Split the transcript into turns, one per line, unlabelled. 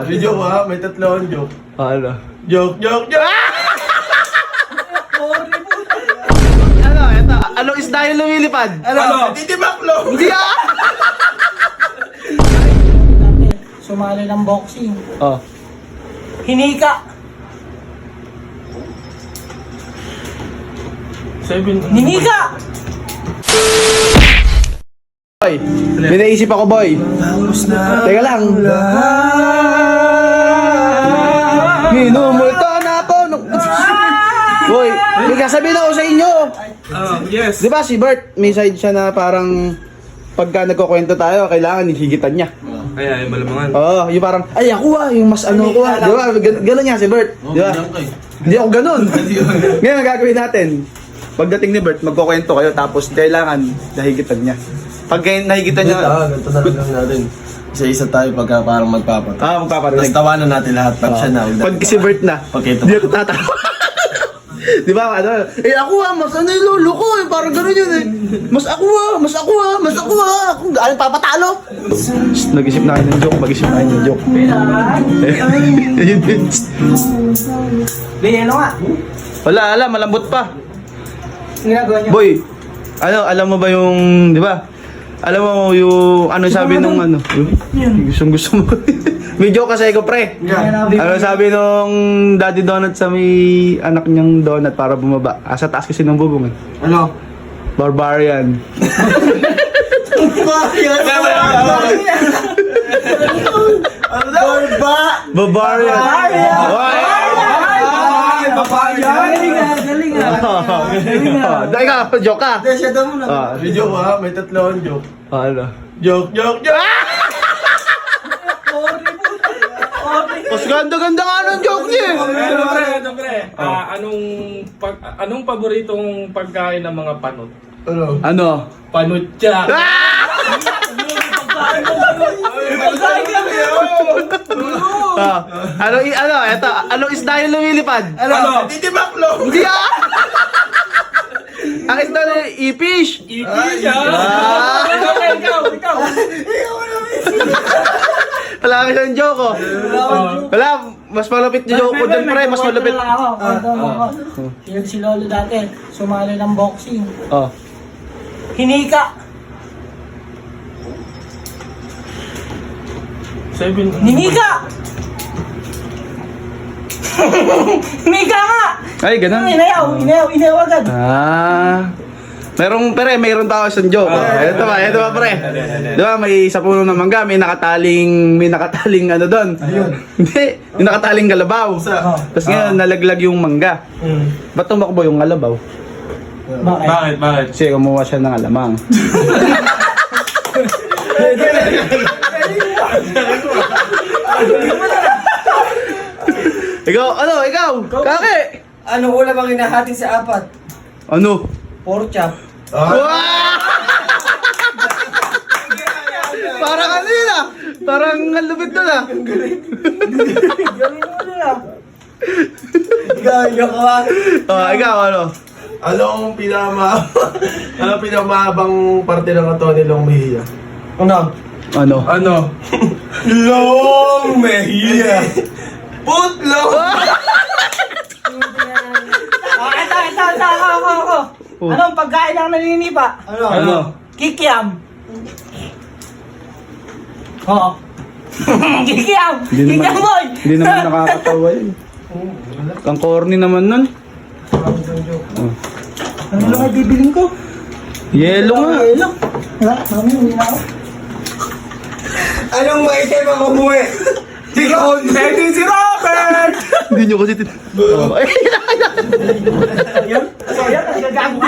Video ko ha, may tatlong joke.
Ano?
Joke!
Ano, eto. Anong isda yung lumilipad?
Ano? Titibaklo!
Hindi ah!
Sumali ng boxing.
Oh.
Hinika.
7.
Hinika!
Boy, may naisip ako, boy. Teka lang. Minumulto na ako. Boy, may kasabihin ako sa inyo.
Yes.
Di ba si Bert, may side siya na parang pagka nagkukwento tayo, kailangan higitan niya.
Kaya yung malamangan.
Oo, yung parang, ay ako yung mas ano ko Di ba? Ganun niya si Bert. Di ba? Hindi ako ganun. Ngayon, gagawin natin. Pagdating ni Bert, magkukwento kayo tapos kailangan nahigitan niya. Pag nahigitan niya,
Ganito na lang natin. Isa-isa tayo pagka parang magpapat.
magpaparinig.
Tapos tawanan natin lahat pag siya na.
Pag si Bert na,
Pagkita.
hindi ako tatawa. Di ba? Ano? Ako mas ano yung lolo ko eh. Parang gano'n yun eh. Mas ako ano papatalo? Nag-isip na kayo ng joke. Mag-isip na kayo ng joke.
Ano nga?
Wala, malambot pa.
Ginagawa niyo?
Boy, alam mo ba yung, di ba? Alam mo yung, ano sabi nung ano? Gusto mo. May joke kasi ko, pre. Ano sabi nung Daddy Donut sa may anak niyang donut para bumaba? Sa taas kasi ng bubong eh.
Ano?
Barbarian. Barbarian.
Galing ah.
Dahil ka, joke ka.
Siya daw muna.
Video ko ha, may tatlong joke.
Ano?
Joke!
Mas ganda-ganda nga ng joke niya eh.
Ito pre. Anong paboritong pagkain ng mga panot?
Ano?
Ano?
Panutya.
Anong isda yung lumilipad?
Ano? Titibaklo!
Hindi ah! Ang isda na ipish!
Ipi siya. Ikaw.
Wala ka siyang joke oh. Wala, mas malapit yung joke ko dun pre, mas malapit.
Yun si Lolo dati, sumali ng boxing.
Oh.
Hinika.
7.
Hinika! Hinika nga!
Ay, ganun.
Inayaw agad.
Mayroon tao sa joke. Ito ba pre? Di ba may sa puno ng mangga, may nakataling ano doon. Hindi, may nakataling kalabaw. Tapos ngayon nalaglag yung mangga. Ba't tumakbo yung kalabaw?
Bakit?
Bakit?
Kasi kumuha siya ng alamang. Ikaw? Kake!
Ano ulam ang hinahati sa apat?
Ano?
Pork chop.
Wow! Parang ano yun ah! Parang ang lupit doon ah!
Galing mo nila.
Gayo ka.
Ikaw ano?
Anong pinamahabang parte ng katawan ni Long Mejia?
Ano?
Ano?
Long Mejia! Putlong!
Ito. Ako. Anong pagkain ang naninipa?
Ano?
Kikiam. Oo. Kikiam!
Hindi
Kikiam
naman,
boy!
hindi naman nakakatawa yun. Ang corny naman nun.
Ano lang ay bibiling ko?
Yelo nga.
Wala, hindi na ako.
Anong maitim ang umuwi?
Si Robert!
Hindi nyo kasi... Ay,
Yan, nagagago.